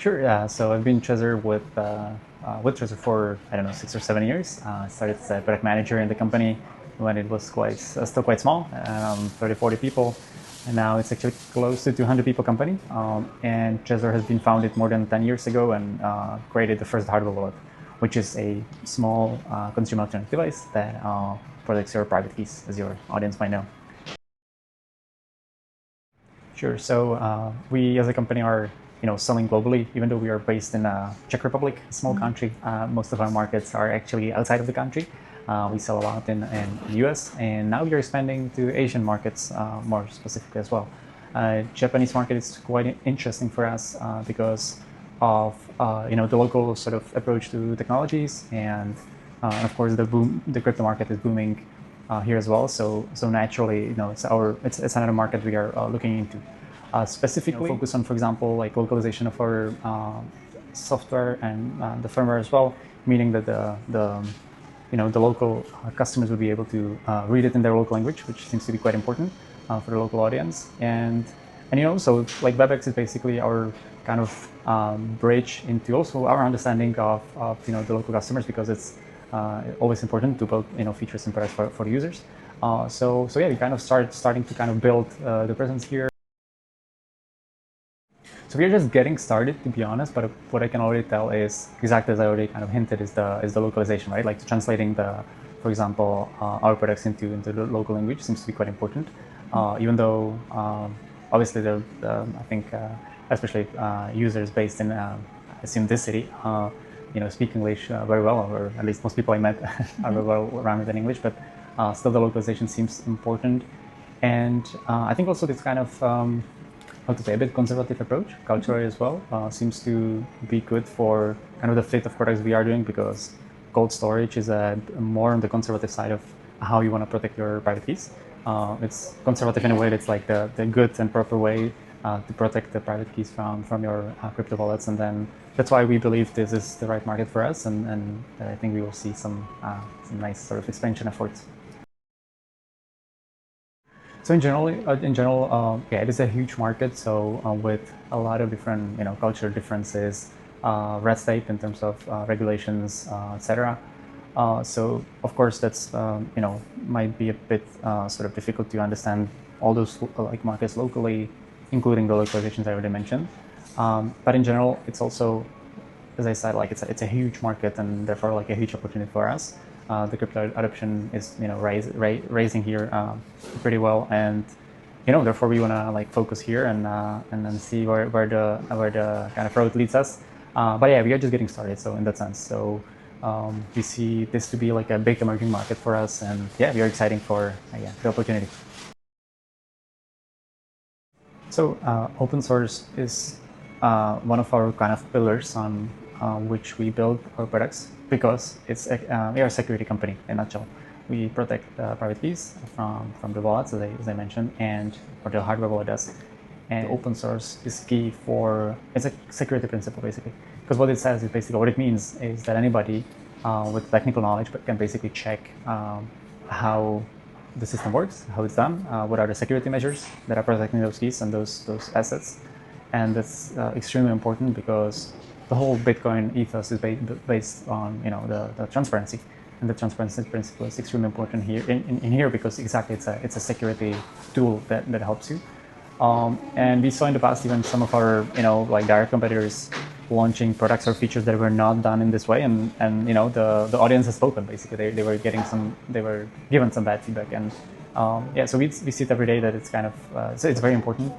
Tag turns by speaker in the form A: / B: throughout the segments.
A: Sure. So I've been Trezor with Trezor for I don't know 6 or 7 years. I started as a product manager in the company when it was still quite small, 30, 40 people, and now it's actually close to 200 people company. And Trezor has been founded more than 10 years ago and created the first hardware wallet, which is a small consumer electronic device that protects your private keys, as your audience might know. Sure. So we as a company are selling globally, even though we are based in Czech Republic, a small country. Most of our markets are actually outside of the country. We sell a lot in the US, and now we are expanding to Asian markets more specifically as well. Japanese market is quite interesting for us because of the local sort of approach to technologies, and of course the crypto market is booming here as well. So naturally, it's another market we are looking into. Specifically focus on, for example, like localization of our software and the firmware as well, meaning that the local customers will be able to read it in their local language, which seems to be quite important for the local audience. And so like WebEx is basically our kind of bridge into also our understanding of the local customers, because it's always important to build features and products for the users. So yeah, we kind of starting to kind of build the presence here. So we're just getting started, to be honest, but what I can already tell is, exactly as I already kind of hinted, is the localization, right? Like translating for example, our products into the local language seems to be quite important. Even though obviously I think especially users based in I assume this city speak English very well, or at least most people I met are very well rounded in English, but still the localization seems important. And I think also this kind of how to say, a bit conservative approach culturally as well seems to be good for kind of the fit of products we are doing, because cold storage is more on the conservative side of how you want to protect your private keys. It's conservative in a way that's like the good and proper way to protect the private keys from your crypto wallets, and then that's why we believe this is the right market for us, and I think we will see some nice sort of expansion efforts. So in general, yeah, it is a huge market. So with a lot of different, culture differences, red tape in terms of regulations, etc. So of course, that's might be a bit sort of difficult to understand all those like markets locally, including the localizations I already mentioned. But in general, it's also, as I said, like it's a huge market, and therefore like a huge opportunity for us. The crypto adoption is raising here pretty well, and therefore we want to like focus here and then see where the kind of road leads us. But yeah, we are just getting started. So in that sense, so we see this to be like a big emerging market for us, and yeah, we are excited for the opportunity. So open source is one of our kind of pillars on which we build our products, because we are a security company in a nutshell. We protect private keys from the wallets, as I mentioned, and or the hardware wallet does. And open source is key it's a security principle basically, because what it says is basically, what it means is that anybody with technical knowledge can basically check how the system works, how it's done, what are the security measures that are protecting those keys and those assets. And that's extremely important, because the whole Bitcoin ethos is based on the transparency, and the transparency principle is extremely important here in here, because exactly it's a security tool that helps you. And we saw in the past even some of our like direct competitors launching products or features that were not done in this way, and the audience has spoken. Basically, they were given some bad feedback, and so we see it every day that it's kind of so it's very important.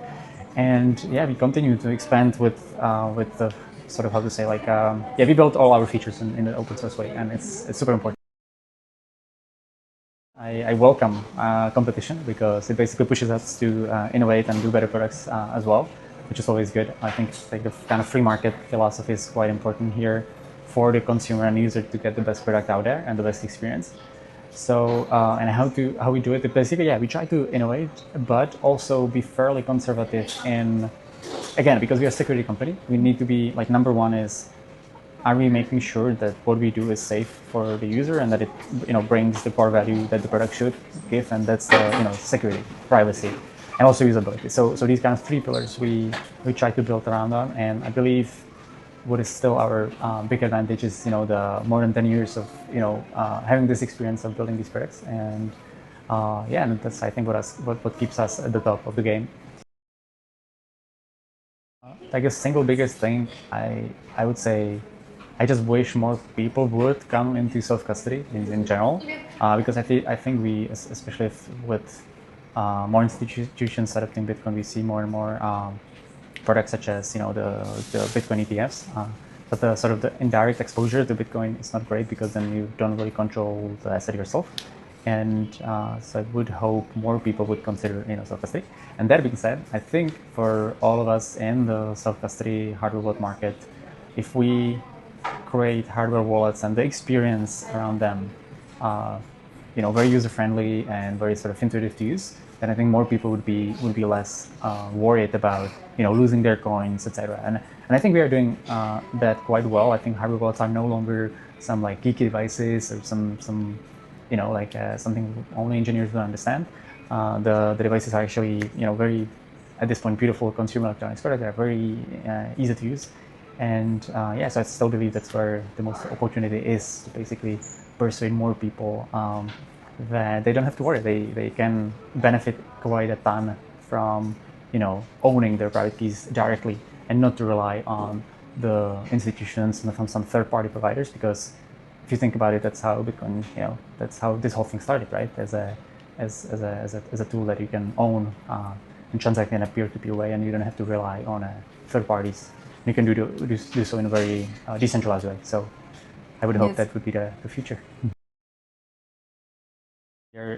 A: And yeah, we continue to expand with the sort of, how to say, like we built all our features in the open source way, and it's super important. I welcome competition, because it basically pushes us to innovate and do better products as well, which is always good. I think like the kind of free market philosophy is quite important here for the consumer and user to get the best product out there and the best experience. So and how we do it, basically, we try to innovate, but also be fairly conservative in, again, because we are a security company, we need to be like, number one is, are we making sure that what we do is safe for the user, and that it brings the core value that the product should give, and that's security, privacy, and also usability. So these kind of three pillars we try to build around on, and I believe what is still our big advantage is the more than 10 years of having this experience of building these products, and yeah, and that's I think what keeps us at the top of the game. I guess single biggest thing I would say, I just wish more people would come into self-custody in general, because I think we, especially with more institutions adopting Bitcoin, we see more and more products such as the Bitcoin ETFs. But the sort of the indirect exposure to Bitcoin is not great, because then you don't really control the asset yourself. And so I would hope more people would consider self-custody. And that being said, I think for all of us in the self-custody hardware wallet market, if we create hardware wallets and the experience around them, very user-friendly and very sort of intuitive to use, then I think more people would be less worried about losing their coins, etc. And I think we are doing that quite well. I think hardware wallets are no longer some like geeky devices or some something only engineers will understand. The devices are actually very, at this point, beautiful consumer electronics products. They're very easy to use, and yeah, so I still believe that's where the most opportunity is, to basically persuade more people that they don't have to worry. They can benefit quite a ton from owning their private keys directly, and not to rely on the institutions and from some third-party providers. Because if you think about it, that's how Bitcoin, that's how this whole thing started, right? As a tool that you can own and transact in a peer-to-peer way, and you don't have to rely on third parties. You can do so in a very decentralized way. So I would hope that would be the future.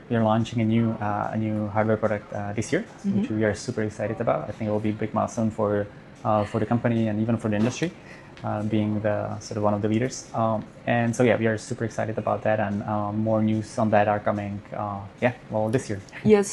A: You're launching a new hardware product this year, which we are super excited about. I think it will be a big milestone for the company and even for the industry, being the sort of one of the leaders. And so yeah, we are super excited about that, and more news on that are coming. This year.
B: Yes.